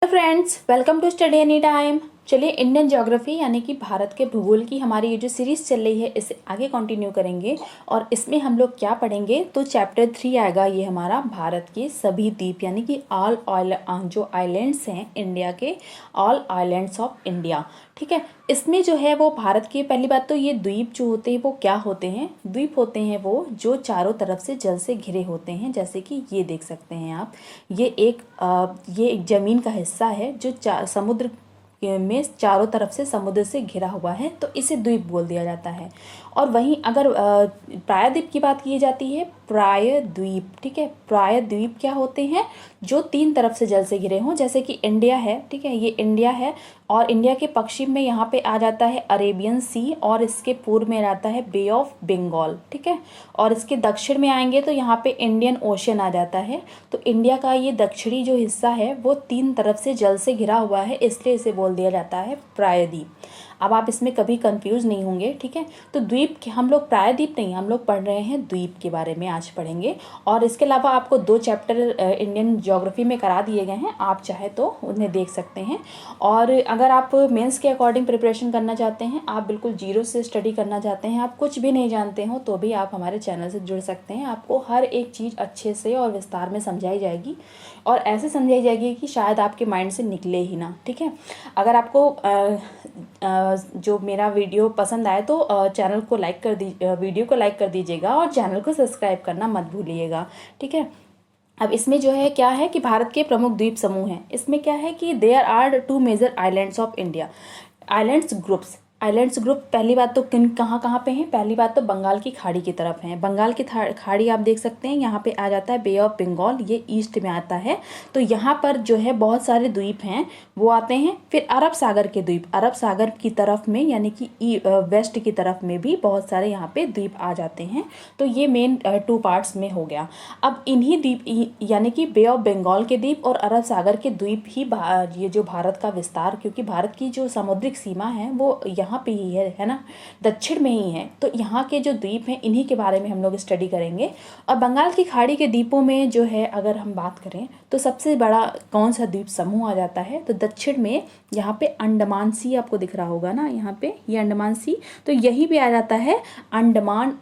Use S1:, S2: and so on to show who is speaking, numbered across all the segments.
S1: Friends, welcome to study any time. चलिए, Indian geography यानी कि भारत के भूगोल की हमारी ये जो सीरीज़ चल रही है इसे आगे कंटिन्यू करेंगे। और इसमें हम लोग क्या पढ़ेंगे, तो चैप्टर 3 आएगा ये हमारा भारत के सभी द्वीप यानी कि ऑल जो आइलैंड्स हैं इंडिया के, ऑल आइलैंड्स ऑफ इंडिया। ठीक है, इसमें जो है वो भारत की पहली बात तो ये द्वीप जो होते हैं वो क्या होते हैं। द्वीप होते हैं वो जो चारों तरफ से जल से घिरे होते हैं। जैसे कि ये देख सकते हैं आप, ये एक ज़मीन का हिस्सा है जो समुद्र में चारों तरफ से समुद्र से घिरा हुआ है, तो इसे द्वीप बोल दिया जाता है। और वहीं अगर प्रायद्वीप की बात की जाती है, प्रायद्वीप, ठीक है, प्रायद्वीप क्या होते हैं, जो 3 तरफ से जल से घिरे हों। जैसे कि इंडिया है, ठीक है, ये इंडिया है और इंडिया के पश्चिम में यहाँ पे आ जाता है अरेबियन सी और इसके पूर्व में आता है बे ऑफ बंगाल। ठीक है, और इसके दक्षिण में आएंगे तो यहाँ पे इंडियन ओशन आ जाता है। तो इंडिया का ये दक्षिणी जो हिस्सा है वो 3 तरफ से जल से घिरा हुआ है, इसलिए इसे बोल दिया जाता है प्रायद्वीप। अब आप इसमें कभी कंफ्यूज नहीं होंगे। ठीक है, तो द्वीप हम लोग प्रायद्वीप नहीं, हम लोग पढ़ रहे हैं द्वीप के बारे में आज पढ़ेंगे। और इसके अलावा आपको 2 चैप्टर इंडियन ज्योग्राफी में करा दिए गए हैं, आप चाहे तो उन्हें देख सकते हैं। और अगर आप मेंस के अकॉर्डिंग प्रिपरेशन करना चाहते हैं, आप बिल्कुल जीरो से स्टडी करना चाहते हैं, आप कुछ भी नहीं जानते हो, तो भी आप हमारे चैनल से जुड़ सकते हैं। आपको हर एक चीज़ अच्छे से और विस्तार में समझाई जाएगी और ऐसे समझाई जाएगी कि शायद आपके माइंड से निकले ही ना। ठीक है, अगर आपको जो मेरा वीडियो पसंद आए तो चैनल को लाइक कर वीडियो को लाइक कर दीजिएगा और चैनल को सब्सक्राइब करना मत भूलिएगा। ठीक है, अब इसमें जो है क्या है कि भारत के प्रमुख द्वीप समूह हैं। इसमें क्या है कि there are 2 major islands of India. Islands group पहली बात तो कहाँ पे हैं, पहली बात तो बंगाल की खाड़ी की तरफ हैं। बंगाल की खाड़ी आप देख सकते हैं, यहाँ पे आ जाता है बे ऑफ बंगाल, ये ईस्ट में आता है। तो यहाँ पर जो है बहुत सारे द्वीप हैं वो आते हैं। फिर अरब सागर के द्वीप, अरब सागर की तरफ में यानी कि वेस्ट की तरफ में भी बहुत सारे यहाँ पे द्वीप आ जाते हैं। तो ये मेन 2 पार्ट्स में हो गया। अब इन्हीं द्वीप यानी कि बे ऑफ बंगाल के द्वीप और अरब सागर के द्वीप ही ये जो भारत का विस्तार, क्योंकि भारत की जो समुद्रिक सीमा है वो यहाँ पे ही है ना, दक्षिण में ही है। तो यहाँ के जो द्वीप हैं इन्हीं के बारे में हम लोग स्टडी करेंगे। और बंगाल की खाड़ी के द्वीपों में जो है अगर हम बात करें तो सबसे बड़ा कौन सा द्वीप समूह आ जाता है, तो दक्षिण में यहाँ पे अंडमान सी आपको दिख रहा होगा ना, यहाँ पे ये अंडमान सी, तो यही भी आ जाता है अंडमान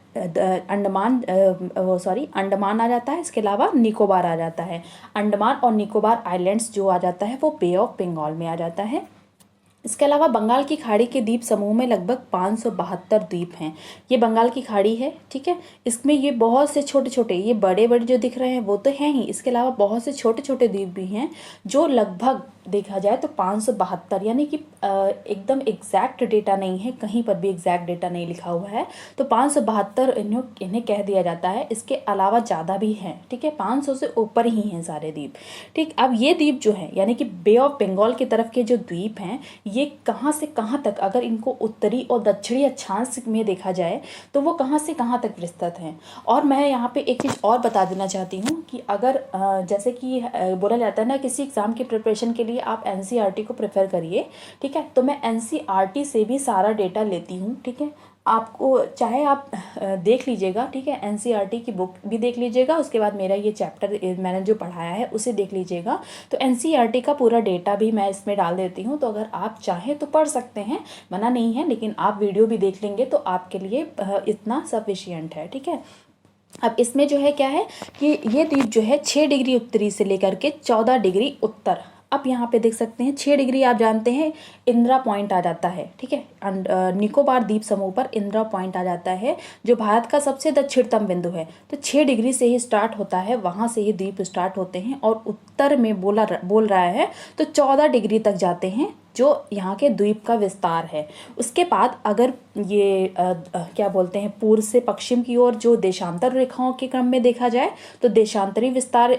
S1: आ जाता है। इसके अलावा निकोबार आ जाता है। अंडमान और निकोबार आइलैंड्स जो आ जाता है वो बे ऑफ बंगाल में आ जाता है। इसके अलावा बंगाल की खाड़ी के द्वीप समूह में लगभग 572 द्वीप हैं। ये बंगाल की खाड़ी है, ठीक है, इसमें ये बहुत से छोटे छोटे, ये बड़े बड़े जो दिख रहे हैं वो तो हैं ही, इसके अलावा बहुत से छोटे छोटे द्वीप भी हैं जो लगभग देखा जाए तो 572, यानी कि एकदम एग्जैक्ट डेटा नहीं है, कहीं पर भी एग्जैक्ट डेटा नहीं लिखा हुआ है, तो 572 इन्हें कह दिया जाता है। इसके अलावा ज़्यादा भी हैं, ठीक है, 500 से ऊपर ही हैं सारे द्वीप। ठीक, अब ये द्वीप जो है यानी कि बे ऑफ बंगाल की तरफ के जो द्वीप हैं, ये कहाँ से कहाँ तक, अगर इनको उत्तरी और दक्षिणी अक्षांश में देखा जाए तो वो कहाँ से कहाँ तक विस्तृत हैं। और मैं यहाँ पे एक चीज़ और बता देना चाहती हूँ कि अगर जैसे कि बोला जाता है ना, किसी एग्ज़ाम की प्रिपरेशन के लिए आप एनसीईआरटी को प्रेफर करिए। ठीक है, तो मैं एनसीईआरटी से भी सारा डेटा लेती हूँ। ठीक है, आपको चाहे आप देख लीजिएगा, ठीक है, एनसीईआरटी की बुक भी देख लीजिएगा, उसके बाद मेरा ये चैप्टर मैंने जो पढ़ाया है उसे देख लीजिएगा। तो एनसीईआरटी का पूरा डेटा भी मैं इसमें डाल देती हूँ, तो अगर आप चाहें तो पढ़ सकते हैं, मना नहीं है, लेकिन आप वीडियो भी देख लेंगे तो आपके लिए इतना सफिशियंट है। ठीक है, अब इसमें जो है क्या है कि ये द्वीप जो है 6 डिग्री उत्तरी से लेकर के 14 डिग्री उत्तर, आप यहाँ पे देख सकते हैं 6 डिग्री, आप जानते हैं इंदिरा पॉइंट आ जाता है। ठीक है, निकोबार द्वीप समूह पर इंदिरा पॉइंट आ जाता है जो भारत का सबसे दक्षिणतम बिंदु है। तो 6 डिग्री से ही स्टार्ट होता है, वहाँ से ही द्वीप स्टार्ट होते हैं और उत्तर में बोल रहा है तो 14 डिग्री तक जाते हैं जो यहाँ के द्वीप का विस्तार है। उसके बाद अगर ये क्या बोलते हैं, पूर्व से पश्चिम की ओर जो देशांतर रेखाओं के क्रम में देखा जाए तो देशांतरी विस्तार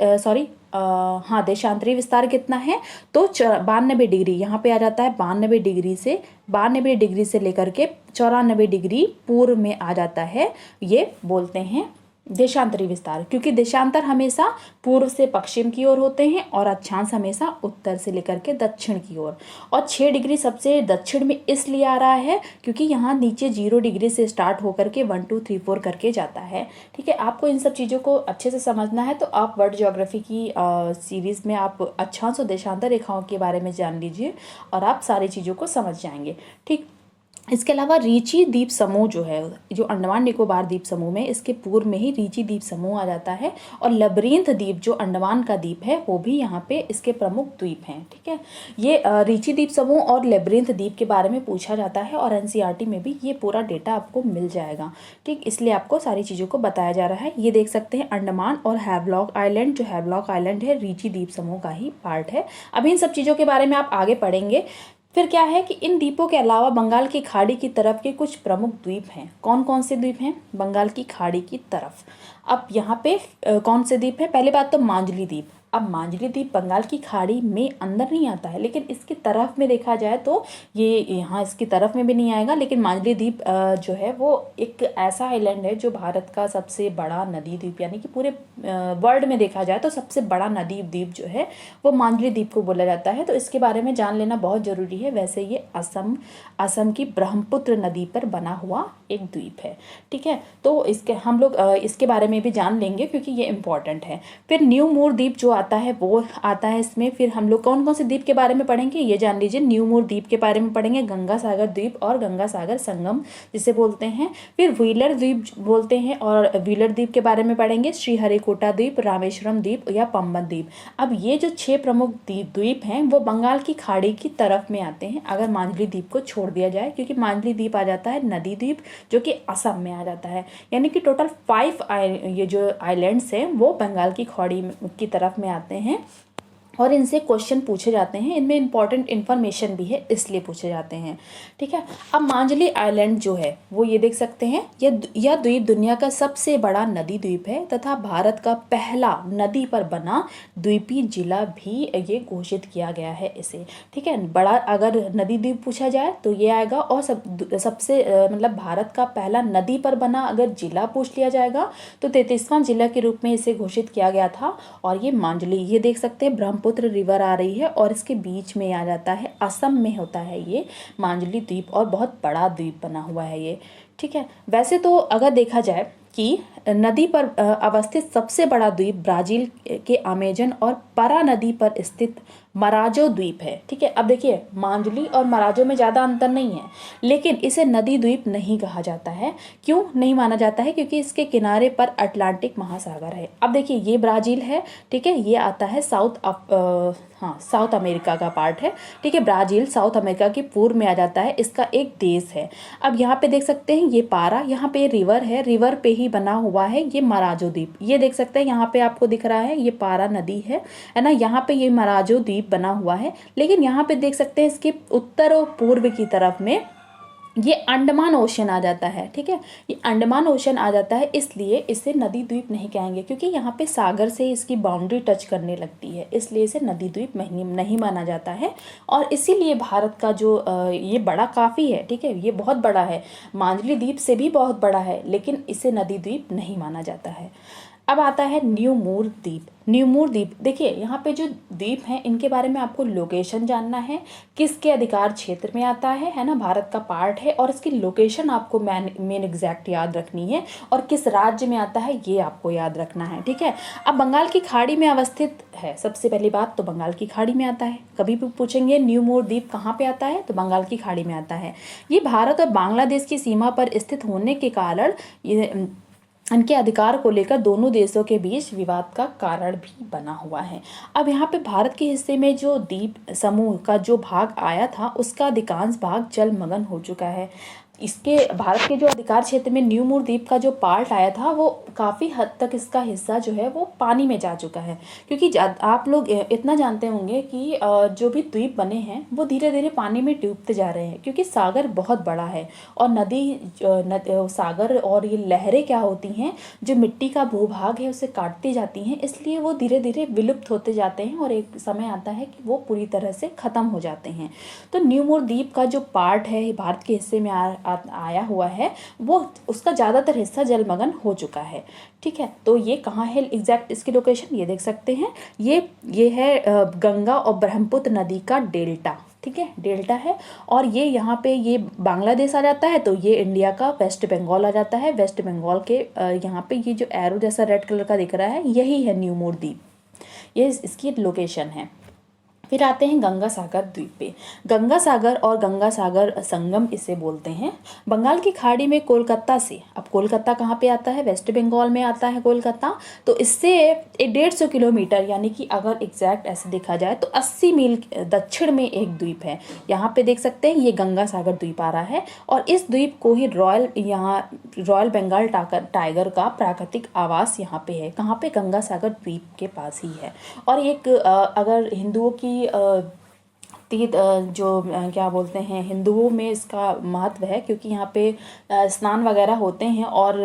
S1: कितना है, तो 92 डिग्री यहाँ पे आ जाता है। 92 डिग्री से लेकर के 94 डिग्री पूर्व में आ जाता है, ये बोलते हैं देशांतरी विस्तार, क्योंकि देशांतर हमेशा पूर्व से पश्चिम की ओर होते हैं और अक्षांश हमेशा उत्तर से लेकर के दक्षिण की ओर। और 6 डिग्री सबसे दक्षिण में इसलिए आ रहा है क्योंकि यहाँ नीचे 0 डिग्री से स्टार्ट होकर के 1 2 3 4 करके जाता है। ठीक है, आपको इन सब चीज़ों को अच्छे से समझना है तो आप वर्ल्ड ज्योग्राफी की सीरीज़ में आप अक्षांश और देशांतर रेखाओं के बारे में जान लीजिए और आप सारी चीज़ों को समझ जाएंगे। ठीक, इसके अलावा रीची द्वीप समूह जो है, जो अंडमान निकोबार द्वीप समूह में, इसके पूर्व में ही रीची द्वीप समूह आ जाता है। और लबरींथ द्वीप जो अंडमान का द्वीप है वो भी यहाँ पे इसके प्रमुख द्वीप हैं। ठीक है, ये रीची द्वीप समूह और लबरींथ द्वीप के बारे में पूछा जाता है और एनसीईआरटी में भी ये पूरा डेटा आपको मिल जाएगा। ठीक, इसलिए आपको सारी चीज़ों को बताया जा रहा है। ये देख सकते हैं अंडमान और हैवलॉक आइलैंड, जो हैवलॉक आइलैंड है रीची द्वीप समूह का ही पार्ट है। अभी इन सब चीज़ों के बारे में आप आगे पढ़ेंगे। फिर क्या है कि इन द्वीपों के अलावा बंगाल की खाड़ी की तरफ के कुछ प्रमुख द्वीप हैं। कौन कौन से द्वीप हैं बंगाल की खाड़ी की तरफ? अब यहाँ पे कौन से द्वीप हैं? पहले बात तो मांझली द्वीप। अब मांझली द्वीप बंगाल की खाड़ी में अंदर नहीं आता है, लेकिन इसकी तरफ में देखा जाए तो ये यहाँ इसकी तरफ में भी नहीं आएगा। लेकिन मांझली द्वीप जो है वो एक ऐसा आइलैंड है जो भारत का सबसे बड़ा नदी द्वीप, यानी कि पूरे वर्ल्ड में देखा जाए तो सबसे बड़ा नदी द्वीप जो है वो मांझली द्वीप को बोला जाता है। तो इसके बारे में जान लेना बहुत ज़रूरी है। वैसे ये असम की ब्रह्मपुत्र नदी पर बना हुआ एक द्वीप है। ठीक है, तो इसके हम लोग इसके बारे में भी जान लेंगे क्योंकि ये इम्पॉर्टेंट है। फिर न्यू मूर द्वीप जो आता है वो आता है इसमें। फिर हम लोग कौन कौन से द्वीप के बारे में पढ़ेंगे ये जान लीजिए। न्यू मूर द्वीप के बारे में पढ़ेंगे, गंगा सागर द्वीप और गंगा सागर संगम जिसे बोलते हैं। फिर व्हीलर द्वीप बोलते हैं और व्हीलर द्वीप के बारे में पढ़ेंगे, श्रीहरिकोटा द्वीप, रामेश्वरम द्वीप या पंबन द्वीप। अब ये जो 6 प्रमुख द्वीप हैं वो बंगाल की खाड़ी की तरफ में आते हैं अगर मांझली द्वीप को छोड़ दिया जाए, क्योंकि मांझली द्वीप आ जाता है नदी द्वीप जो कि असम में आ जाता है। यानी कि टोटल 5 ये जो आइलैंड्स हैं वो बंगाल की खाड़ी की तरफ में आते हैं और इनसे क्वेश्चन पूछे जाते हैं। इनमें इंपॉर्टेंट इन्फॉर्मेशन भी है इसलिए पूछे जाते हैं। ठीक है, अब मांझली आइलैंड जो है वो ये देख सकते हैं, यह द्वीप दुनिया का सबसे बड़ा नदी द्वीप है तथा भारत का पहला नदी पर बना द्वीपीय जिला भी ये घोषित किया गया है इसे। ठीक है, बड़ा अगर नदी द्वीप पूछा जाए तो ये आएगा। और सबसे मतलब भारत का पहला नदी पर बना अगर जिला पूछ लिया जाएगा तो 33वां जिला के रूप में इसे घोषित किया गया था। और ये मांझली, ये देख सकते हैं ब्रह्मपुत्र रिवर आ रही है और इसके बीच में आ जाता है, असम में होता है ये मांझली द्वीप और बहुत बड़ा द्वीप बना हुआ है ये। ठीक है, वैसे तो अगर देखा जाए कि नदी पर अवस्थित सबसे बड़ा द्वीप ब्राज़ील के अमेजन और परा नदी पर स्थित मराजो द्वीप है। ठीक है, अब देखिए मांझली और मराजो में ज़्यादा अंतर नहीं है, लेकिन इसे नदी द्वीप नहीं कहा जाता है। क्यों नहीं माना जाता है? क्योंकि इसके किनारे पर अटलांटिक महासागर है। अब देखिए ये ब्राज़ील है, ठीक है, ये आता है साउथ अमेरिका का पार्ट है। ठीक है, ब्राज़ील साउथ अमेरिका के पूर्व में आ जाता है, इसका एक देश है। अब यहाँ पे देख सकते हैं ये पारा, यहाँ पे रिवर है, रिवर पे ही बना हुआ है ये मराजो द्वीप। ये देख सकते हैं यहाँ पे आपको दिख रहा है ये पारा नदी है ना, यहाँ पे ये मराजो द्वीप बना हुआ है। लेकिन यहाँ पे देख सकते हैं इसके उत्तर और पूर्व की तरफ में ये अंडमान ओशन आ जाता है। ठीक है, ये अंडमान ओशन आ जाता है, इसलिए इसे नदी द्वीप नहीं कहेंगे क्योंकि यहाँ पे सागर से इसकी बाउंड्री टच करने लगती है, इसलिए इसे नदी द्वीप नहीं माना जाता है। और इसीलिए भारत का जो ये बड़ा काफ़ी है, ठीक है, ये बहुत बड़ा है, मांझली द्वीप से भी बहुत बड़ा है, लेकिन इसे नदी द्वीप नहीं माना जाता है। अब आता है न्यू मूर द्वीप। न्यू मूर द्वीप देखिए, यहाँ पे जो द्वीप हैं इनके बारे में आपको लोकेशन जानना है, किसके अधिकार क्षेत्र में आता है ना, भारत का पार्ट है, और इसकी लोकेशन आपको मेन एग्जैक्ट याद रखनी है, और किस राज्य में आता है ये आपको याद रखना है। ठीक है, अब बंगाल की खाड़ी में अवस्थित है, सबसे पहली बात तो बंगाल की खाड़ी में आता है। कभी भी पूछेंगे न्यू मूर द्वीप कहाँ पे आता है तो बंगाल की खाड़ी में आता है। ये भारत और बांग्लादेश की सीमा पर स्थित होने के कारण ये इनके अधिकार को लेकर दोनों देशों के बीच विवाद का कारण भी बना हुआ है। अब यहाँ पे भारत के हिस्से में जो द्वीप समूह का जो भाग आया था उसका अधिकांश भाग जलमग्न हो चुका है। इसके भारत के जो अधिकार क्षेत्र में न्यू मूर द्वीप का जो पार्ट आया था वो काफ़ी हद तक इसका हिस्सा जो है वो पानी में जा चुका है, क्योंकि आप लोग इतना जानते होंगे कि जो भी द्वीप बने हैं वो धीरे धीरे पानी में डूबते जा रहे हैं, क्योंकि सागर बहुत बड़ा है और सागर और ये लहरें क्या होती हैं, जो मिट्टी का भूभाग है उसे काटती जाती हैं, इसलिए वो धीरे धीरे विलुप्त होते जाते हैं और एक समय आता है कि वो पूरी तरह से ख़त्म हो जाते हैं। तो न्यू मूर द्वीप का जो पार्ट है भारत के हिस्से में आया हुआ है वो उसका ज़्यादातर हिस्सा जलमग्न हो चुका है। ठीक है, तो ये कहाँ है एग्जैक्ट इसकी लोकेशन, ये देख सकते हैं, ये है गंगा और ब्रह्मपुत्र नदी का डेल्टा। ठीक है, डेल्टा है, और ये यहाँ पे ये बांग्लादेश आ जाता है, तो ये इंडिया का वेस्ट बंगाल आ जाता है। वेस्ट बंगाल के यहाँ पे ये जो एरो जैसा रेड कलर का दिख रहा है यही है न्यू मोर द्वीप, ये इसकी लोकेशन है। फिर आते हैं गंगा सागर द्वीप पे। गंगा सागर और गंगा सागर संगम इसे बोलते हैं। बंगाल की खाड़ी में कोलकाता से, अब कोलकाता कहाँ पे आता है, वेस्ट बंगाल में आता है कोलकाता, तो इससे 150 किलोमीटर यानी कि अगर एग्जैक्ट ऐसे देखा जाए तो 80 मील दक्षिण में एक द्वीप है। यहाँ पे देख सकते हैं ये गंगा सागर द्वीप आ रहा है, और इस द्वीप को ही रॉयल बंगाल टाइगर का प्राकृतिक आवास यहाँ पे है। कहाँ पे, गंगा सागर द्वीप के पास ही है। और एक अगर हिंदुओं की क्या बोलते हैं, हिंदुओं में इसका महत्व है, क्योंकि यहाँ पे स्नान वगैरह होते हैं और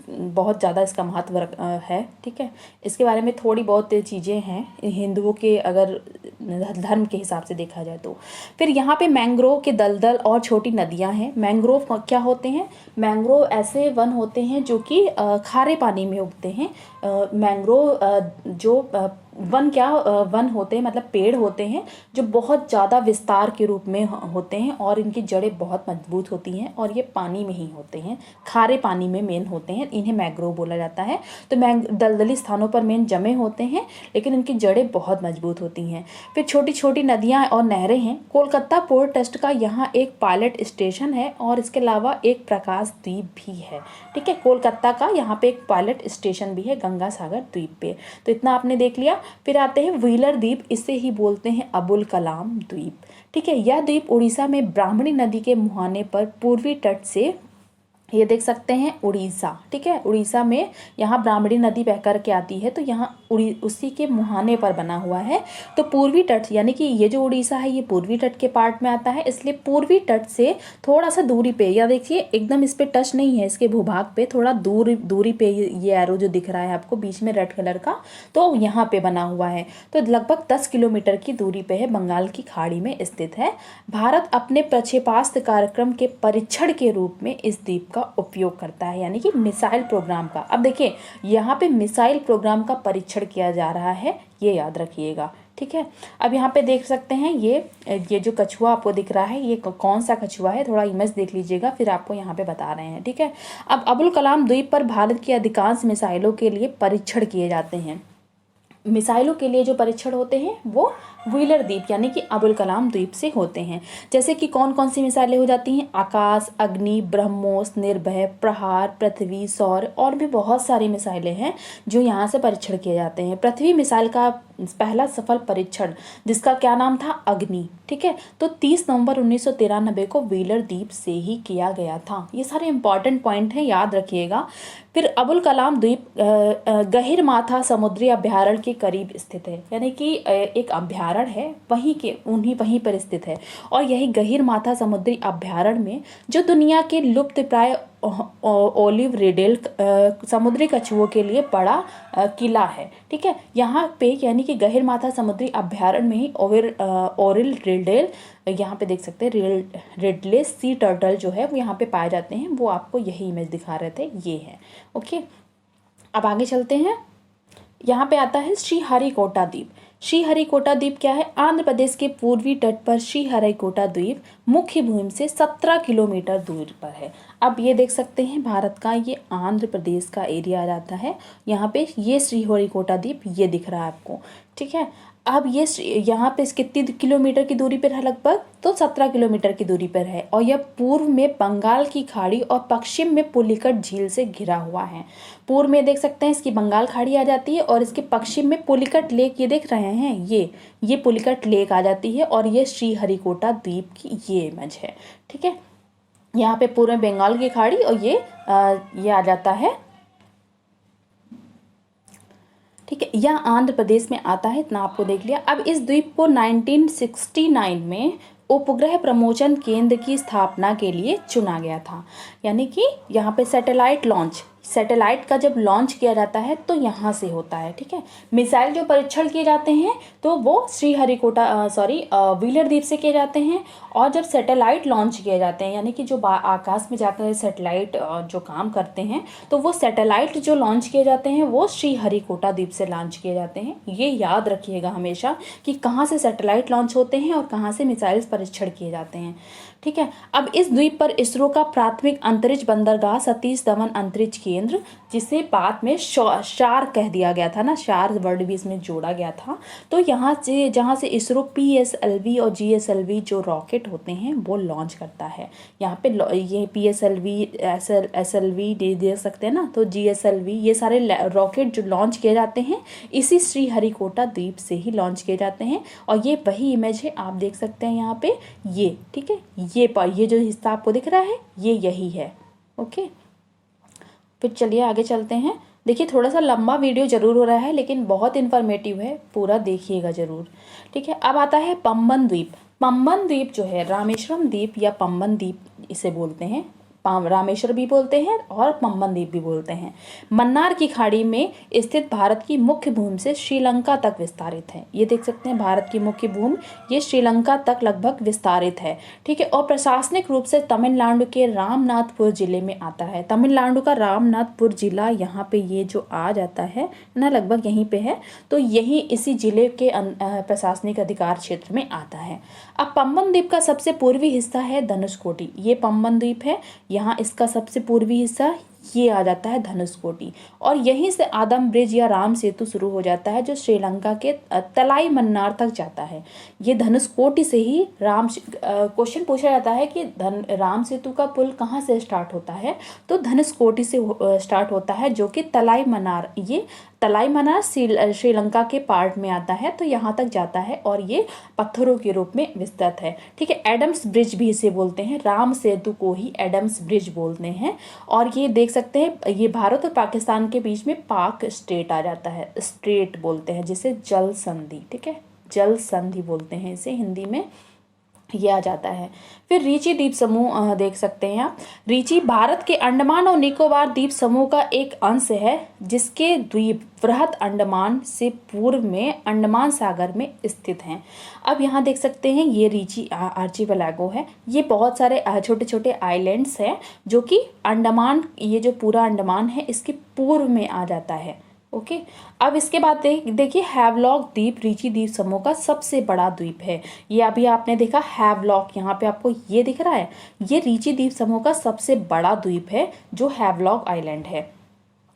S1: बहुत ज़्यादा इसका महत्व है। ठीक है, इसके बारे में थोड़ी बहुत चीज़ें हैं हिंदुओं के अगर धर्म के हिसाब से देखा जाए तो। फिर यहाँ पे मैंग्रोव के दलदल और छोटी नदियाँ हैं। मैंग्रोव क्या होते हैं, मैंग्रोव ऐसे वन होते हैं जो कि खारे पानी में उगते हैं। मैंग्रोव जो वन होते हैं, मतलब पेड़ होते हैं जो बहुत ज़्यादा विस्तार के रूप में होते हैं, और इनकी जड़ें बहुत मजबूत होती हैं, और ये पानी में ही होते हैं, खारे पानी में मेन होते हैं, इन्हें मैंग्रोव बोला जाता है। तो दलदली स्थानों पर मेन जमे होते हैं, लेकिन इनकी जड़ें बहुत मजबूत होती हैं। फिर छोटी छोटी नदियाँ और नहरें हैं। कोलकाता पोर्ट ट्रस्ट का यहाँ एक पायलट स्टेशन है, और इसके अलावा एक प्रकाश द्वीप भी है। ठीक है, कोलकाता का यहाँ पे एक पायलट स्टेशन भी है गंगा सागर द्वीप पे। तो इतना आपने देख लिया। फिर आते हैं व्हीलर द्वीप, इसे ही बोलते हैं अबुल कलाम द्वीप। ठीक है, यह द्वीप उड़ीसा में ब्राह्मणी नदी के मुहाने पर पूर्वी तट से, ये देख सकते हैं उड़ीसा। ठीक है, उड़ीसा में यहाँ ब्राह्मणी नदी बह कर के आती है, तो यहाँ उसी के मुहाने पर बना हुआ है। तो पूर्वी तट यानी कि ये जो उड़ीसा है ये पूर्वी तट के पार्ट में आता है, इसलिए पूर्वी तट से थोड़ा सा दूरी पे, या देखिए एकदम इस पे टच नहीं है, इसके भूभाग पे थोड़ा दूरी पे ये एरो जो दिख रहा है आपको बीच में रेड कलर का, तो यहाँ पे बना हुआ है। तो लगभग 10 किलोमीटर की दूरी पे है, बंगाल की खाड़ी में स्थित है। भारत अपने प्रक्षेपास्त्र कार्यक्रम के परीक्षण के रूप में इस द्वीप का उपयोग करता है, यानी कि मिसाइल प्रोग्राम का। अब देखिए यहाँ पे मिसाइल प्रोग्राम का परीक्षण किया जा रहा है, ये याद रखिएगा। ठीक है, अब यहाँ पे देख सकते हैं ये जो कछुआ आपको दिख रहा है ये कौन सा कछुआ है, थोड़ा इमेज देख लीजिएगा, फिर आपको यहाँ पे बता रहे हैं। ठीक है, अब अबुल कलाम द्वीप पर भारत की अधिकांश मिसाइलों के लिए परीक्षण किए जाते हैं। मिसाइलों के लिए जो परीक्षण होते हैं वो व्हीलर द्वीप यानी कि अबुल कलाम द्वीप से होते हैं। जैसे कि कौन कौन सी मिसाइलें हो जाती हैं, आकाश, अग्नि, ब्रह्मोस, निर्भय, प्रहार, पृथ्वी, सौर, और भी बहुत सारी मिसाइलें हैं जो यहाँ से परीक्षण किए जाते हैं। पृथ्वी मिसाइल का पहला सफल परीक्षण जिसका क्या नाम था, अग्नि। ठीक है, तो 30 नवंबर 1993 को व्हीलर द्वीप से ही किया गया था। ये सारे इंपॉर्टेंट पॉइंट हैं, याद रखिएगा। फिर अबुल कलाम द्वीप गहिरमाथा समुद्री अभ्यारण्य के करीब स्थित है, यानी कि एक अभ्यारण्य है वहीं पर स्थित है। और यही गहिरमाथा समुद्री अभ्यारण्य में जो दुनिया के लुप्त प्राय ओलिव रिडेल समुद्री कछुओं के लिए बड़ा किला है। ठीक है, यहाँ पे यानी कि गहिरमाथा समुद्री अभ्यारण्य में ही ओरिल रिडेल, यहाँ पे देख सकते हैं रिडले सी टर्टल जो है वो यहाँ पे पाए जाते हैं। वो आपको यही इमेज दिखा रहे थे, ये है। ओके, अब आगे चलते हैं। यहाँ पे आता है श्रीहरिकोटा द्वीप। श्रीहरिकोटा द्वीप क्या है, आंध्र प्रदेश के पूर्वी तट पर श्रीहरिकोटा द्वीप मुख्य भूमि से 17 किलोमीटर दूर पर है। अब ये देख सकते हैं भारत का ये आंध्र प्रदेश का एरिया आ जाता है। यहाँ पे ये श्रीहरिकोटा द्वीप ये दिख रहा है आपको। ठीक है, अब ये यहाँ पे कितनी किलोमीटर की दूरी पर है, लगभग तो 17 किलोमीटर की दूरी पर है। और यह पूर्व में बंगाल की खाड़ी और पश्चिम में पुलिकट झील से घिरा हुआ है। पूर्व में देख सकते हैं इसकी बंगाल खाड़ी आ जाती है, और इसके पश्चिम में पुलिकट लेक, ये देख रहे हैं ये पुलिकट लेक आ जाती है, और ये श्रीहरिकोटा द्वीप की ये इमेज है। ठीक है, यहाँ पे पूर्व में बंगाल की खाड़ी और ये आ जाता है। ठीक है, यह आंध्र प्रदेश में आता है, इतना आपको देख लिया। अब इस द्वीप को 1969 में उपग्रह प्रमोशन केंद्र की स्थापना के लिए चुना गया था, यानी कि यहाँ पे सैटेलाइट लॉन्च सैटेलाइट का जब लॉन्च किया जाता है तो यहाँ से होता है, ठीक है। मिसाइल जो परीक्षण किए जाते हैं तो वो श्रीहरिकोटा व्हीलर द्वीप से किए जाते हैं। और जब सैटेलाइट लॉन्च किए जाते हैं, यानी कि जो आकाश में जाकर सैटेलाइट जो काम करते हैं, तो वो सैटेलाइट जो लॉन्च किए जाते हैं वो श्रीहरिकोटा द्वीप से लॉन्च किए जाते हैं। ये याद रखिएगा हमेशा कि कहाँ से सैटेलाइट लॉन्च होते हैं और कहाँ से मिसाइल्स परीक्षण किए जाते हैं, ठीक है। अब इस द्वीप पर इसरो का प्राथमिक अंतरिक्ष बंदरगाह सतीश धवन अंतरिक्ष केंद्र, जिसे बाद में शार कह दिया गया था ना, शार वर्ड भी इसमें जोड़ा गया था। तो यहाँ से जहाँ से इसरो PSLV और GSLV जो रॉकेट होते हैं वो लॉन्च करता है। यहाँ पे ये PSLV SLV दे सकते हैं ना, तो GSLV ये सारे रॉकेट जो लॉन्च किए जाते हैं इसी श्रीहरिकोटा द्वीप से ही लॉन्च किए जाते हैं। और ये वही इमेज है, आप देख सकते हैं यहाँ पे ये, ठीक है। ये जो हिस्सा आपको दिख रहा है ये यही है, ओके। फिर चलिए आगे चलते हैं। देखिए थोड़ा सा लंबा वीडियो जरूर हो रहा है लेकिन बहुत इन्फॉर्मेटिव है, पूरा देखिएगा जरूर, ठीक है। अब आता है पंबन द्वीप। पंबन द्वीप जो है, रामेश्वरम द्वीप या पंबन द्वीप इसे बोलते हैं, रामेश्वर भी बोलते हैं और पंबन द्वीप भी बोलते हैं। मन्नार की खाड़ी में स्थित भारत की मुख्य भूमि से श्रीलंका तक विस्तारित है। ये देख सकते हैं भारत की मुख्य भूमि ये श्रीलंका तक लगभग विस्तारित है, ठीक है। और प्रशासनिक रूप से तमिलनाडु के रामनाथपुर जिले में आता है। तमिलनाडु का रामनाथपुर जिला यहाँ पे ये जो आ जाता है ना, लगभग यहीं पे है, तो यही इसी जिले के प्रशासनिक अधिकार क्षेत्र में आता है। अब पंबन द्वीप का सबसे पूर्वी हिस्सा है धनुषकोटी। ये पंबन द्वीप है, यहाँ इसका सबसे पूर्वी हिस्सा ये आ जाता है धनुषकोटी। और यहीं से आदम ब्रिज या राम सेतु शुरू हो जाता है जो श्रीलंका के तलाई मन्नार तक जाता है। ये धनुषकोटी से ही क्वेश्चन पूछा जाता है कि राम सेतु का पुल कहाँ से स्टार्ट होता है, तो धनुषकोटी से स्टार्ट होता है, जो कि तलाई मन्नार, ये तलाई मन्नार श्रीलंका के पार्ट में आता है, तो यहाँ तक जाता है और ये पत्थरों के रूप में विस्तृत है, ठीक है। एडम्स ब्रिज भी इसे बोलते हैं, राम सेतु को ही एडम्स ब्रिज बोलते हैं। और ये देख सकते हैं ये भारत और पाकिस्तान के बीच में पाक स्टेट आ जाता है, स्ट्रेट बोलते हैं जिसे जल संधि, ठीक है, जल संधि बोलते हैं इसे हिंदी में, ये आ जाता है। फिर रीची द्वीप समूह देख सकते हैं आप। रीची भारत के अंडमान और निकोबार द्वीप समूह का एक अंश है, जिसके द्वीप वृहद अंडमान से पूर्व में अंडमान सागर में स्थित हैं। अब यहाँ देख सकते हैं ये रीची आर्चिपेलागो है, ये बहुत सारे छोटे छोटे आइलैंड्स हैं जो कि अंडमान, ये जो पूरा अंडमान है इसके पूर्व में आ जाता है, ओके। अब इसके बाद देखिए हैवलॉक द्वीप रीची द्वीप समूह का सबसे बड़ा द्वीप है। ये अभी आपने देखा हैवलॉक, यहाँ पे आपको ये दिख रहा है, ये रीची द्वीप समूह का सबसे बड़ा द्वीप है जो हैवलॉक आइलैंड है।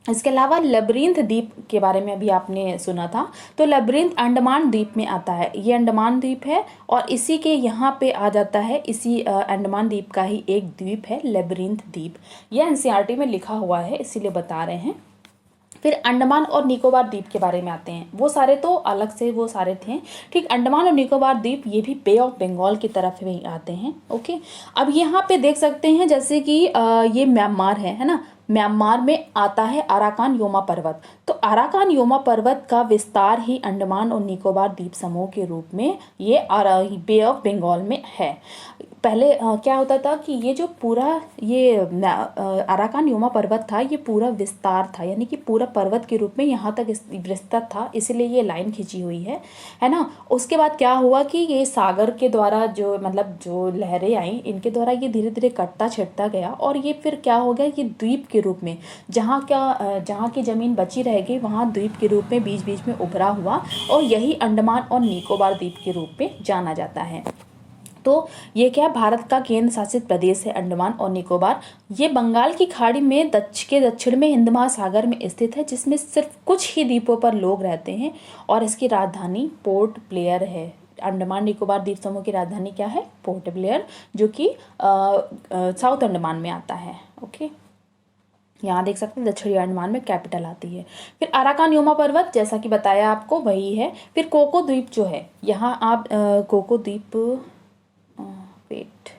S1: इसके अलावा लबरिंथ द्वीप के बारे में अभी आपने सुना था, तो लबरिंथ अंडमान द्वीप में आता है। ये अंडमान द्वीप है और इसी के यहाँ पे आ जाता है, इसी अंडमान द्वीप का ही एक द्वीप है लबरिंथ द्वीप। यह NCERT में लिखा हुआ है इसीलिए बता रहे हैं। फिर अंडमान और निकोबार द्वीप के बारे में आते हैं, वो सारे तो अलग से वो सारे थे, ठीक। अंडमान और निकोबार द्वीप ये भी बे ऑफ बंगाल की तरफ में आते हैं, ओके। अब यहाँ पे देख सकते हैं जैसे कि ये म्यांमार है ना, म्यांमार में आता है अराकान योमा पर्वत, तो अराकान योमा पर्वत का विस्तार ही अंडमान और निकोबार द्वीप समूह के रूप में ये बे ऑफ बंगाल में है। पहले क्या होता था कि ये जो पूरा ये अराकान योमा पर्वत था ये पूरा विस्तार था, यानी कि पूरा पर्वत के रूप में यहाँ तक विस्तृत था, इसीलिए ये लाइन खींची हुई है ना। उसके बाद क्या हुआ कि ये सागर के द्वारा जो मतलब जो लहरें आई इनके द्वारा ये धीरे धीरे कटता छिटता गया और ये फिर क्या हो गया, ये द्वीप के रूप में जहाँ की ज़मीन बची रह गई वहाँ द्वीप के रूप में बीच बीच में उभरा हुआ और यही अंडमान और निकोबार द्वीप के रूप में जाना जाता है। तो ये क्या, भारत का केंद्र शासित प्रदेश है अंडमान और निकोबार। ये बंगाल की खाड़ी में दक्षिण में हिंद महासागर में स्थित है, जिसमें सिर्फ कुछ ही द्वीपों पर लोग रहते हैं और इसकी राजधानी पोर्ट ब्लेयर है। अंडमान निकोबार द्वीप समूह की राजधानी क्या है, पोर्ट ब्लेयर, जो कि साउथ अंडमान में आता है, ओके। यहाँ देख सकते हैं दक्षिणी अंडमान में कैपिटल आती है। फिर अराकान योमा पर्वत जैसा कि बताया आपको वही है। फिर कोको द्वीप जो है, यहाँ आप कोको द्वीप, वेट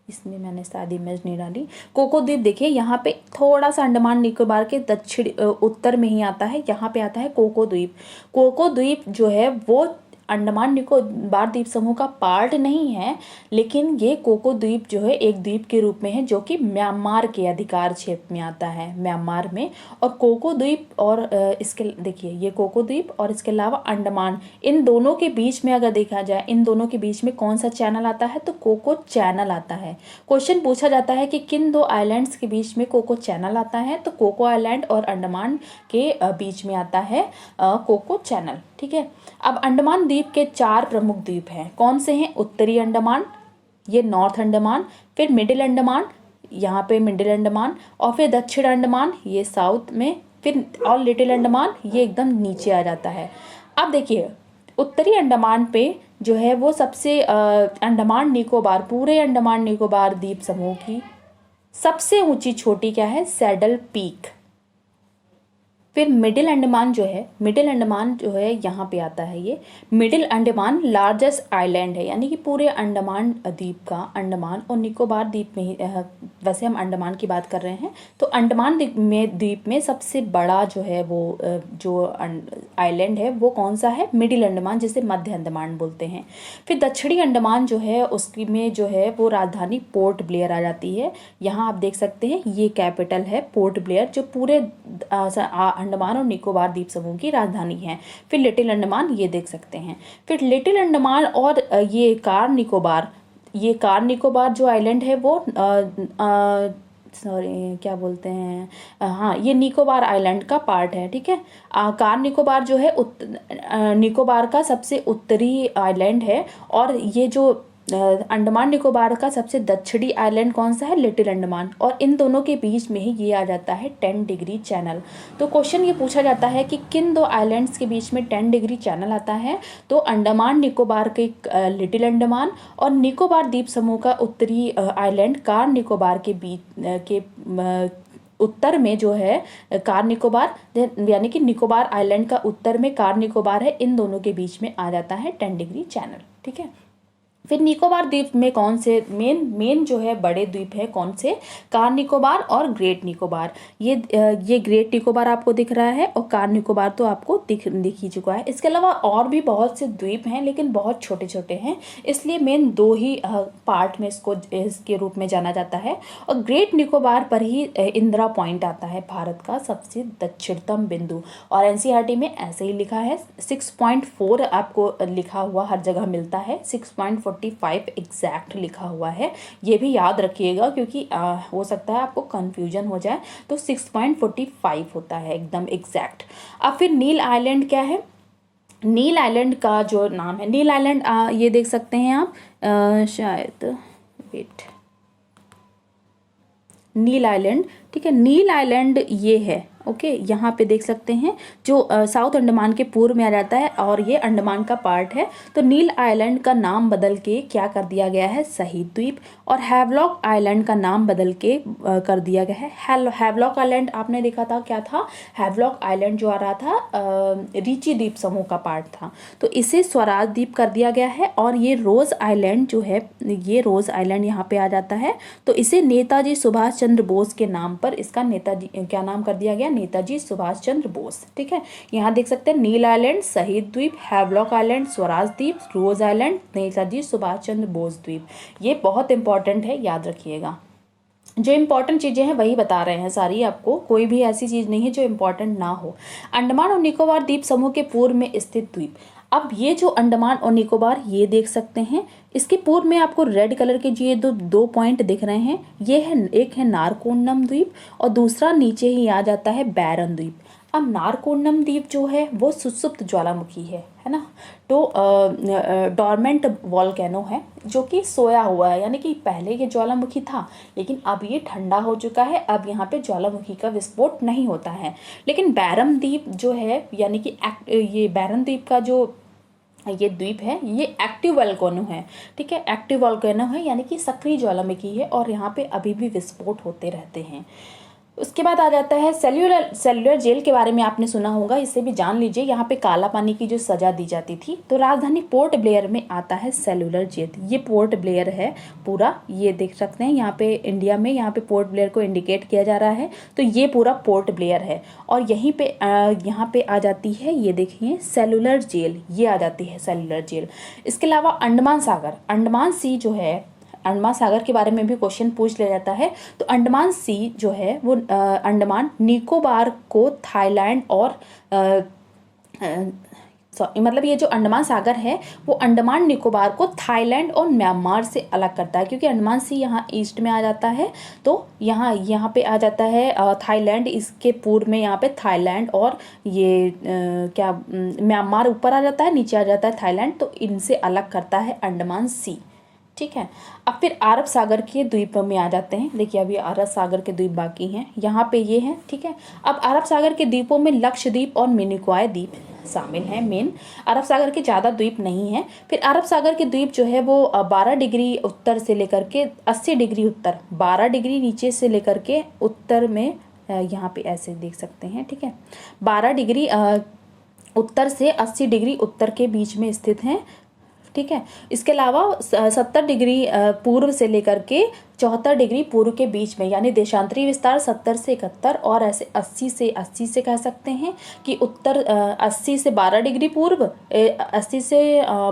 S1: इसमें मैंने शायद इमेज नहीं डाली। कोको द्वीप देखिए यहाँ पे थोड़ा सा अंडमान निकोबार के दक्षिण उत्तर में ही आता है, यहाँ पे आता है कोको द्वीप। कोको द्वीप जो है वो अंडमान निकोबार द्वीप समूह का पार्ट नहीं है, लेकिन ये कोको द्वीप जो है एक द्वीप के रूप में है जो कि म्यांमार के अधिकार क्षेत्र में आता है, म्यांमार में। और कोको द्वीप और इसके देखिए ये कोको द्वीप और इसके अलावा अंडमान, इन दोनों के बीच में अगर देखा जाए, इन दोनों के बीच में कौन सा चैनल आता है, तो कोको चैनल आता है। क्वेश्चन पूछा जाता है कि किन दो आइलैंड्स के बीच में कोको चैनल आता है, तो कोको आइलैंड और अंडमान के बीच में आता है कोको चैनल। ठीक है, अब अंडमान द्वीप के 4 प्रमुख द्वीप हैं। कौन से हैं? उत्तरी अंडमान, ये नॉर्थ अंडमान, फिर मिडिल अंडमान, यहाँ पे मिडिल अंडमान, और फिर दक्षिण अंडमान, ये साउथ में, फिर और लिटिल अंडमान, ये एकदम नीचे आ जाता है। अब देखिए उत्तरी अंडमान पे जो है वो सबसे अंडमान निकोबार, पूरे अंडमान निकोबार द्वीप समूह की सबसे ऊंची चोटी क्या है? Saddle peak. फिर मिडिल अंडमान जो है यहाँ पे आता है। ये मिडिल अंडमान लार्जेस्ट आइलैंड है, यानी कि पूरे अंडमान द्वीप का, अंडमान और निकोबार द्वीप में ही, वैसे हम अंडमान की बात कर रहे हैं, तो अंडमान द्वीप में सबसे बड़ा जो है वो जो आइलैंड है वो कौन सा है? मिडिल अंडमान, जिसे मध्य अंडमान बोलते हैं। फिर दक्षिणी अंडमान जो है उसकी में जो है वो राजधानी पोर्ट ब्लेयर आ जाती है। यहाँ आप देख सकते हैं ये कैपिटल है पोर्ट ब्लेयर, जो पूरे अंडमान और निकोबार द्वीप समूह की राजधानी है। फिर लिटिल अंडमान ये देख सकते हैं। फिर लिटिल अंडमान और ये कार निकोबार जो आइलैंड है वो सॉरी क्या बोलते हैं, हाँ ये निकोबार आइलैंड का पार्ट है। ठीक है, कार निकोबार जो है निकोबार का सबसे उत्तरी आइलैंड है, और ये जो अंडमान निकोबार का सबसे दक्षिणी आइलैंड कौन सा है? लिटिल अंडमान। और इन दोनों के बीच में ही ये आ जाता है 10 डिग्री चैनल। तो क्वेश्चन ये पूछा जाता है कि किन दो आइलैंड्स के बीच में 10 डिग्री चैनल आता है, तो अंडमान निकोबार के लिटिल अंडमान और निकोबार द्वीप समूह का उत्तरी आइलैंड कार निकोबार के बीच के उत्तर में जो है कार निकोबार, यानी कि निकोबार आइलैंड का उत्तर में कार निकोबार है, इन दोनों के बीच में आ जाता है 10 डिग्री चैनल। ठीक है, फिर निकोबार द्वीप में कौन से मेन जो है बड़े द्वीप है, कौन से? कार निकोबार और ग्रेट निकोबार। ये ग्रेट निकोबार आपको दिख रहा है और कार निकोबार तो आपको दिख ही चुका है। इसके अलावा और भी बहुत से द्वीप हैं, लेकिन बहुत छोटे छोटे हैं, इसलिए मेन 2 ही पार्ट में इसके रूप में जाना जाता है। और ग्रेट निकोबार पर ही इंदिरा पॉइंट आता है, भारत का सबसे दक्षिणतम बिंदु। और एनसीईआरटी में ऐसे ही लिखा है, 6.4 आपको लिखा हुआ हर जगह मिलता है, 6.45 एग्जैक्ट लिखा हुआ है। ये भी याद रखिएगा, क्योंकि हो सकता है आपको कंफ्यूजन हो जाए, तो 6.45 होता है एकदम एग्जैक्ट। अब फिर नील आइलैंड क्या है? नील आइलैंड का जो नाम है, नील आइलैंड ये देख सकते हैं आप, शायद वेट, नील आइलैंड। ठीक है, नील आइलैंड ये है, ओके यहाँ पे देख सकते हैं, जो साउथ अंडमान के पूर्व में आ जाता है और ये अंडमान का पार्ट है। तो नील आइलैंड का नाम बदल के क्या कर दिया गया है? शहीद द्वीप। और हैवलॉक आइलैंड का नाम बदल के कर दिया गया है हैवलॉक आइलैंड। आपने देखा था क्या था? हैवलॉक आइलैंड जो आ रहा था रीची द्वीप समूह का पार्ट था, तो इसे स्वराज द्वीप कर दिया गया है। और ये रोज आइलैंड जो है, ये रोज आइलैंड यहाँ पे आ जाता है, तो इसे नेताजी सुभाष चंद्र बोस के नाम पर इसका नेताजी क्या नाम कर दिया गया? नेताजी सुभाष चंद्र बोस। ठीक है, यहाँ देख सकते हैं नील आइलैंड, शहीद द्वीप, हैवलॉक आइलैंड, स्वराज द्वीप, रोज आइलैंड, नेताजी सुभाष चंद्र बोस द्वीप। ये बहुत इंपॉर्टेंट है, याद रखिएगा। जो इम्पॉर्टेंट चीज़ें हैं वही बता रहे हैं सारी आपको, कोई भी ऐसी चीज़ नहीं है जो इम्पॉर्टेंट ना हो। अंडमान और निकोबार द्वीप समूह के पूर्व में स्थित द्वीप। अब ये जो अंडमान और निकोबार ये देख सकते हैं, इसके पूर्व में आपको रेड कलर के ये दो पॉइंट दिख रहे हैं, ये है, एक है नारकोंडम द्वीप और दूसरा नीचे ही आ जाता है बैरन द्वीप। अब नारकोंडम द्वीप जो है वो सुषुप्त ज्वालामुखी है ना, तो डॉर्मेंट वॉल्केनो है जो कि सोया हुआ है, यानी कि पहले ये ज्वालामुखी था लेकिन अब ये ठंडा हो चुका है, अब यहाँ पे ज्वालामुखी का विस्फोट नहीं होता है। लेकिन बैरन द्वीप जो है, यानी कि ये बैरन द्वीप का जो ये द्वीप है ये एक्टिव वोल्केनो है। ठीक है, एक्टिव वोल्केनो है, यानी कि सक्रिय ज्वालामुखी है और यहाँ पे अभी भी विस्फोट होते रहते हैं। उसके बाद आ जाता है सेल्युलर जेल के बारे में आपने सुना होगा, इसे भी जान लीजिए। यहाँ पे काला पानी की जो सज़ा दी जाती थी, तो राजधानी पोर्ट ब्लेयर में आता है सेल्युलर जेल। ये पोर्ट ब्लेयर है पूरा, ये देख सकते हैं यहाँ पे इंडिया में, यहाँ पे पोर्ट ब्लेयर को इंडिकेट किया जा रहा है, तो ये पूरा पोर्ट ब्लेयर है। और यहीं पे यहाँ पे आ जाती है, ये देखिए सेल्युलर जेल, ये आ जाती है सेल्युलर जेल। इसके अलावा अंडमान सागर, अंडमान सी जो है, अंडमान सागर के बारे में भी क्वेश्चन पूछ लिया जाता है। तो अंडमान सी जो है वो अंडमान निकोबार को थाईलैंड और मतलब ये जो अंडमान सागर है वो अंडमान निकोबार को थाईलैंड और म्यांमार से अलग करता है, क्योंकि अंडमान सी यहाँ ईस्ट में आ जाता है, तो यहाँ पे आ जाता है थाईलैंड, इसके पूर्व में यहाँ पे थाईलैंड और ये म्यांमार ऊपर आ जाता है, नीचे आ जाता है थाईलैंड, तो इनसे अलग करता है अंडमान सी। ठीक है, अब फिर अरब सागर के द्वीपों में आ जाते हैं। देखिए अभी अरब सागर के द्वीप बाकी हैं, यहाँ पे ये हैं। ठीक है, अब अरब सागर के द्वीपों में लक्षद्वीप और मिनिकॉय द्वीप शामिल हैं। मेन अरब सागर के ज़्यादा द्वीप नहीं हैं। फिर अरब सागर के द्वीप जो है वो 12 डिग्री उत्तर से लेकर के 80 डिग्री उत्तर, 12 डिग्री नीचे से लेकर के उत्तर में, यहाँ पे ऐसे देख सकते हैं। ठीक है, 12 डिग्री उत्तर से 80 डिग्री उत्तर के बीच में स्थित हैं। ठीक है, इसके अलावा 70 डिग्री पूर्व से लेकर के 74 डिग्री पूर्व के बीच में, यानी देशांतरी विस्तार 70 से 71 और ऐसे 80 से कह सकते हैं कि उत्तर 80 से 12 डिग्री पूर्व, 80 से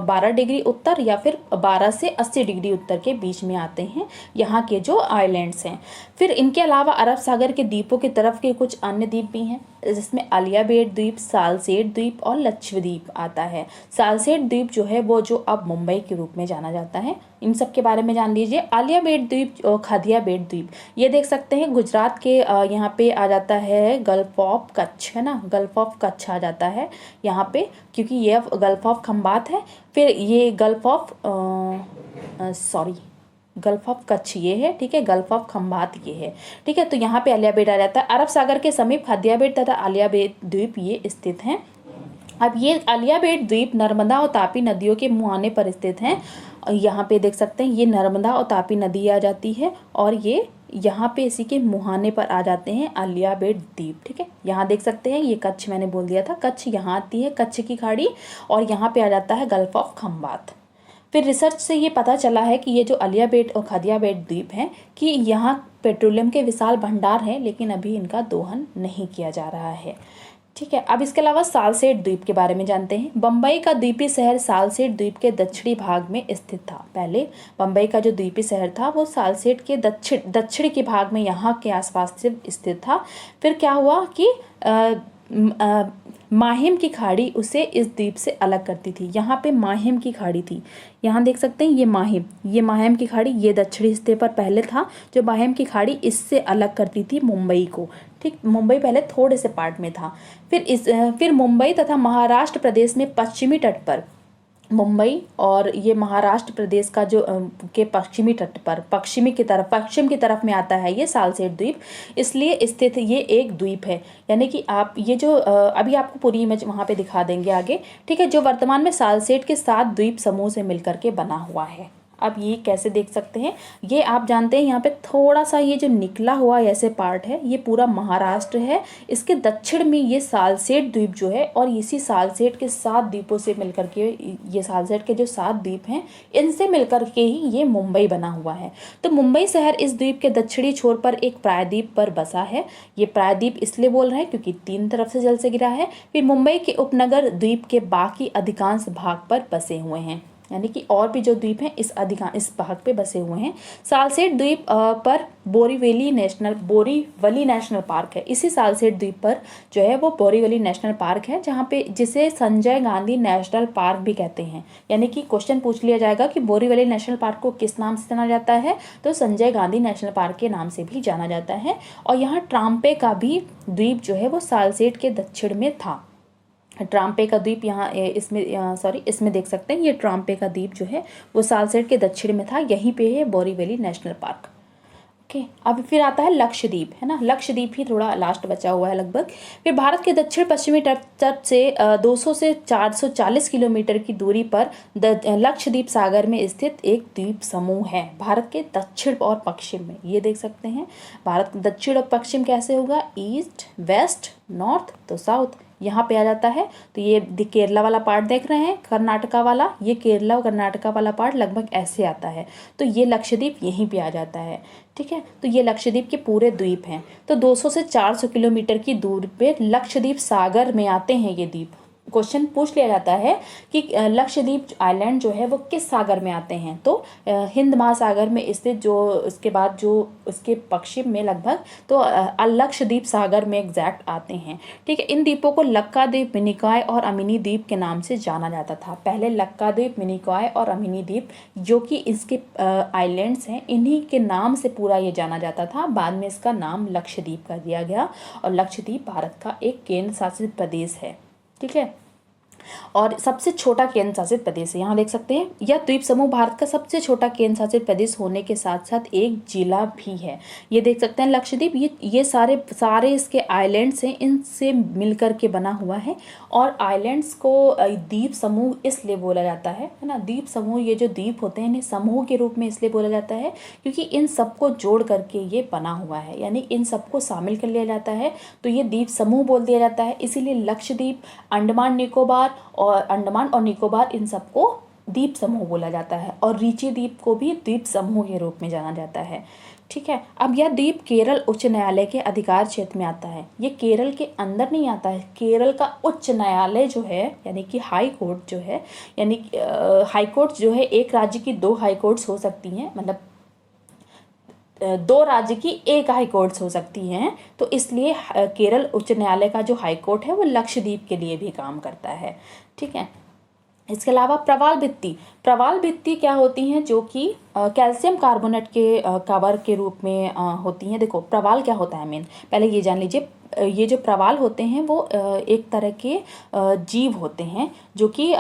S1: 12 डिग्री उत्तर, या फिर 12 से 80 डिग्री उत्तर के बीच में आते हैं यहाँ के जो आइलैंड्स हैं। फिर इनके अलावा अरब सागर के द्वीपों की तरफ के कुछ अन्य द्वीप भी हैं, जिसमें आलिया बेट द्वीप, सालसेट द्वीप और लक्षद्वीप आता है। सालसेट द्वीप जो है वो जो अब मुंबई के रूप में जाना जाता है, इन सब के बारे में जान लीजिए। आलिया बेट द्वीप और खादिया बेट द्वीप, ये देख सकते हैं गुजरात के यहाँ पे आ जाता है गल्फ ऑफ कच्छ, है ना, गल्फ ऑफ कच्छ आ जाता है यहाँ पे, क्योंकि ये गल्फ ऑफ खंबात है। फिर ये gulf of gulf of Kutch ये है। ठीक है, गल्फ ऑफ खंबात ये है। ठीक है, तो यहाँ पे आलिया बेट आ जाता है। अरब सागर के समीप खादिया बेट तथा आलिया बेट द्वीप ये स्थित हैं। अब ये आलिया बेट द्वीप नर्मदा और तापी नदियों के मुहाने पर स्थित हैं। यहाँ पे देख सकते हैं ये नर्मदा और तापी नदी आ जाती है, और ये यहाँ पे इसी के मुहाने पर आ जाते हैं आलिया बेट द्वीप। ठीक है, यहाँ देख सकते हैं ये कच्छ, मैंने बोल दिया था कच्छ, यहाँ आती है कच्छ की खाड़ी, और यहाँ पे आ जाता है गल्फ ऑफ खंबात। फिर रिसर्च से ये पता चला है कि ये जो आलिया बेट और खादिया बेट द्वीप हैं कि यहाँ पेट्रोलियम के विशाल भंडार हैं, लेकिन अभी इनका दोहन नहीं किया जा रहा है। ठीक है, अब इसके अलावा सालसेट द्वीप के बारे में जानते हैं। बम्बई का द्वीपीय शहर सालसेट द्वीप के दक्षिणी भाग में स्थित था। पहले बम्बई का जो द्वीपीय शहर था वो सालसेट के दक्षिण के भाग में यहाँ के आसपास से स्थित था। फिर क्या हुआ कि माहिम की खाड़ी उसे इस द्वीप से अलग करती थी। यहाँ पे माहिम की खाड़ी थी, यहाँ देख सकते हैं ये माहिम की खाड़ी, ये दक्षिणी हिस्से पर पहले था। जो माहिम की खाड़ी इससे अलग करती थी मुंबई को। ठीक, मुंबई पहले थोड़े से पार्ट में था। फिर मुंबई तथा महाराष्ट्र प्रदेश में पश्चिमी तट पर, मुंबई और ये महाराष्ट्र प्रदेश का जो के पश्चिमी तट पर, पश्चिम की तरफ में आता है ये सालसेट द्वीप, इसलिए स्थित ये एक द्वीप है। यानी कि आप ये जो अभी आपको पूरी इमेज वहाँ पे दिखा देंगे आगे। ठीक है, जो वर्तमान में सालसेट के 7 द्वीप समूह से मिलकर के बना हुआ है। अब ये कैसे देख सकते हैं, ये आप जानते हैं यहाँ पे थोड़ा सा ये जो निकला हुआ ऐसे पार्ट है ये पूरा महाराष्ट्र है। इसके दक्षिण में ये सालसेट द्वीप जो है, और इसी सालसेट के 7 द्वीपों से मिलकर के, ये सालसेट के जो 7 द्वीप हैं इनसे मिलकर के ही ये मुंबई बना हुआ है। तो मुंबई शहर इस द्वीप के दक्षिणी छोर पर एक प्रायद्वीप पर बसा है। ये प्रायद्वीप इसलिए बोल रहे हैं क्योंकि 3 तरफ से जल से घिरा है। फिर मुंबई के उपनगर द्वीप के बाकी अधिकांश भाग पर बसे हुए हैं, यानी कि और भी जो द्वीप हैं इस भाग पे बसे हुए हैं। सालसेट द्वीप पर बोरीवली नेशनल पार्क है। इसी सालसेट द्वीप पर जो है वो बोरीवली नेशनल पार्क है, जहाँ पे जिसे संजय गांधी नेशनल पार्क भी कहते हैं। यानी कि क्वेश्चन पूछ लिया जाएगा कि बोरीवली नेशनल पार्क को किस नाम से जाना जाता है, तो संजय गांधी नेशनल पार्क के नाम से भी जाना जाता है। और यहाँ ट्राम्पे का भी द्वीप जो है वो सालसेट के दक्षिण में था। ट्राम्पे का द्वीप यहाँ इसमें देख सकते हैं, ये ट्राम्पे का द्वीप जो है वो सालसेट के दक्षिण में था। यहीं पे है बोरीवली नेशनल पार्क। ओके अब फिर आता है लक्षद्वीप, है ना, लक्षद्वीप ही थोड़ा लास्ट बचा हुआ है लगभग। फिर भारत के दक्षिण पश्चिमी तट से 200 से 440 किलोमीटर की दूरी पर लक्षद्वीप सागर में स्थित एक द्वीप समूह है। भारत के दक्षिण और पश्चिम में, ये देख सकते हैं भारत दक्षिण और पश्चिम कैसे होगा, ईस्ट वेस्ट नॉर्थ तो साउथ, यहाँ पे आ जाता है। तो ये केरला वाला पार्ट देख रहे हैं, कर्नाटका वाला, ये केरला और कर्नाटका वाला पार्ट लगभग ऐसे आता है। तो ये लक्षद्वीप यहीं पे आ जाता है, ठीक है। तो ये लक्षद्वीप के पूरे द्वीप हैं। तो 200 से 400 किलोमीटर की दूरी पे लक्षद्वीप सागर में आते हैं ये द्वीप। क्वेश्चन पूछ लिया जाता है कि लक्षद्वीप आइलैंड जो है वो किस सागर में आते हैं, तो हिंद महासागर में स्थित, जो उसके बाद जो उसके पश्चिम में लगभग, तो लक्षद्वीप सागर में एग्जैक्ट आते हैं, ठीक है। इन द्वीपों को लक्काद्वीप, मिनिकॉय और अमिनी द्वीप के नाम से जाना जाता था। पहले लक्काद्वीप, मिनिकॉय और अमिनी द्वीप जो कि इसके आइलैंड्स हैं, इन्हीं के नाम से पूरा ये जाना जाता था। बाद में इसका नाम लक्षद्वीप कर दिया गया और लक्षद्वीप भारत का एक केंद्र शासित प्रदेश है, ठीक है, और सबसे छोटा केंद्र शासित प्रदेश है। यहाँ देख सकते हैं यह द्वीप समूह भारत का सबसे छोटा केंद्र शासित प्रदेश होने के साथ साथ एक जिला भी है। ये देख सकते हैं लक्षद्वीप, ये सारे इसके आइलैंड्स हैं, इनसे मिलकर के बना हुआ है। और आइलैंड्स को द्वीप समूह इसलिए बोला जाता है ना, द्वीप समूह, ये जो द्वीप होते हैं इन्हें समूह के रूप में इसलिए बोला जाता है क्योंकि इन सबको जोड़ करके ये बना हुआ है, यानी इन सबको शामिल कर लिया जाता है, तो ये द्वीप समूह बोल दिया जाता है। इसीलिए लक्षद्वीप, अंडमान और निकोबार इन सबको द्वीप समूह बोला जाता है। और रीची द्वीप को भी द्वीप समूह के रूप में जाना जाता है, ठीक है। अब यह द्वीप केरल उच्च न्यायालय के अधिकार क्षेत्र में आता है। ये केरल के अंदर नहीं आता है, केरल का उच्च न्यायालय जो है, यानी कि हाई कोर्ट जो है, यानी हाई कोर्ट जो है, एक राज्य की 2 हाई कोर्ट्स हो सकती हैं, मतलब 2 राज्य की 1 हाई कोर्ट्स हो सकती हैं। तो इसलिए केरल उच्च न्यायालय का जो हाई कोर्ट है वो लक्षद्वीप के लिए भी काम करता है, ठीक है। इसके अलावा प्रवाल भित्ति क्या होती हैं, जो कि कैल्शियम कार्बोनेट के कवर के रूप में होती हैं। देखो प्रवाल क्या होता है मेन, पहले ये जान लीजिए। ये जो प्रवाल होते हैं वो एक तरह के जीव होते हैं, जो कि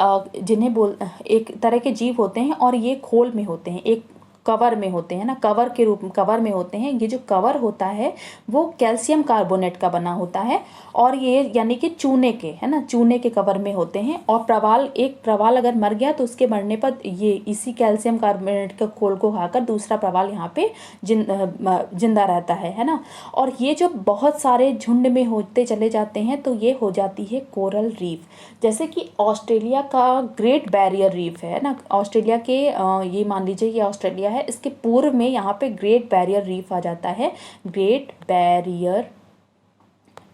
S1: एक तरह के जीव होते हैं और ये खोल में होते हैं, एक कवर में होते हैं ना, कवर में होते हैं। ये जो कवर होता है वो कैल्शियम कार्बोनेट का बना होता है और ये यानी कि चूने के, है ना, चूने के कवर में होते हैं। और एक प्रवाल अगर मर गया तो उसके मरने पर ये इसी कैल्शियम कार्बोनेट के खोल को खाकर दूसरा प्रवाल यहाँ पे जिंदा रहता है ना। और ये जो बहुत सारे झुंड में होते चले जाते हैं तो ये हो जाती है कोरल रीफ। जैसे कि ऑस्ट्रेलिया का ग्रेट बैरियर रीफ है ना, ऑस्ट्रेलिया के ये मान लीजिए ये ऑस्ट्रेलिया है, इसके पूर्व में यहाँ पे ग्रेट बैरियर रीफ आ जाता है, ग्रेट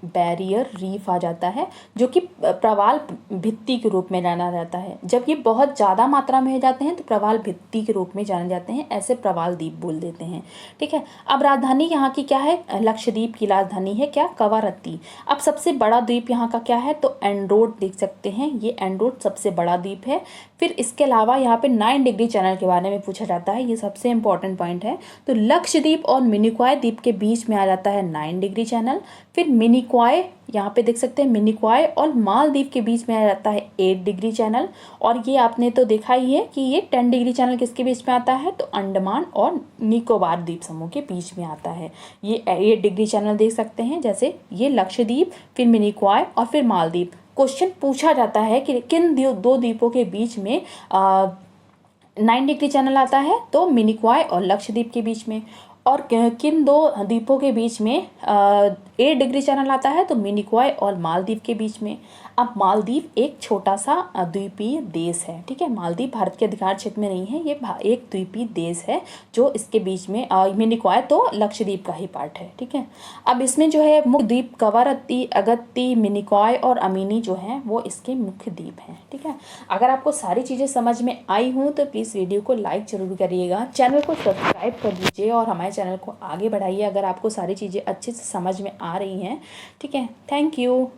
S1: बैरियर रीफ आ जाता है, जो कि प्रवाल भित्ति के रूप में जाना जाता है। जब ये बहुत ज़्यादा मात्रा में हो जाते हैं तो प्रवाल भित्ति के रूप में जाने जाते हैं, ऐसे प्रवाल द्वीप बोल देते हैं, ठीक है। अब राजधानी यहाँ की क्या है, लक्षद्वीप की राजधानी है क्या, कवारत्ती। अब सबसे बड़ा द्वीप यहाँ का क्या है, तो एंड्रोट देख सकते हैं, ये एंड्रोट सबसे बड़ा द्वीप है। फिर इसके अलावा यहाँ पे 9 डिग्री चैनल के बारे में पूछा जाता है, ये सबसे इंपॉर्टेंट पॉइंट है। तो लक्षद्वीप और मिनिकॉय द्वीप के बीच में आ जाता है 9 डिग्री चैनल। फिर मिनिकॉय, यहाँ पे देख सकते हैं मिनिकॉय और मालदीव के बीच में आ जाता है 8 डिग्री चैनल। और ये आपने तो देखा ही है कि ये 10 डिग्री चैनल किसके बीच में आता है, तो अंडमान और निकोबार द्वीप समूह के बीच में आता है। ये 8 डिग्री चैनल देख सकते हैं, जैसे ये लक्षद्वीप, फिर मिनिकॉय और फिर मालदीव। क्वेश्चन पूछा जाता है कि किन 2 द्वीपों के बीच में 9 डिग्री चैनल आता है, तो मिनिकॉय और लक्षद्वीप के बीच में। और किन 2 द्वीपों के बीच में 8 डिग्री चैनल आता है, तो मिनिकॉय और मालदीव के बीच में। अब मालदीव एक छोटा सा द्वीपीय देश है, ठीक है, मालदीव भारत के अधिकार क्षेत्र में नहीं है, ये एक द्वीपीय देश है जो इसके बीच में, मिनिकॉय तो लक्षद्वीप का ही पार्ट है, ठीक है। अब इसमें जो है मुख्य द्वीप कवारत्ती, अगत्ती, मिनिकॉय और अमिनी जो है वो इसके मुख्य द्वीप हैं, ठीक है। अगर आपको सारी चीज़ें समझ में आई हूँ तो प्लीज़ वीडियो को लाइक जरूर करिएगा, चैनल को सब्सक्राइब कर लीजिए और हमारे चैनल को आगे बढ़ाइए अगर आपको सारी चीज़ें अच्छे से समझ में आ रही हैं, ठीक है। Thank you.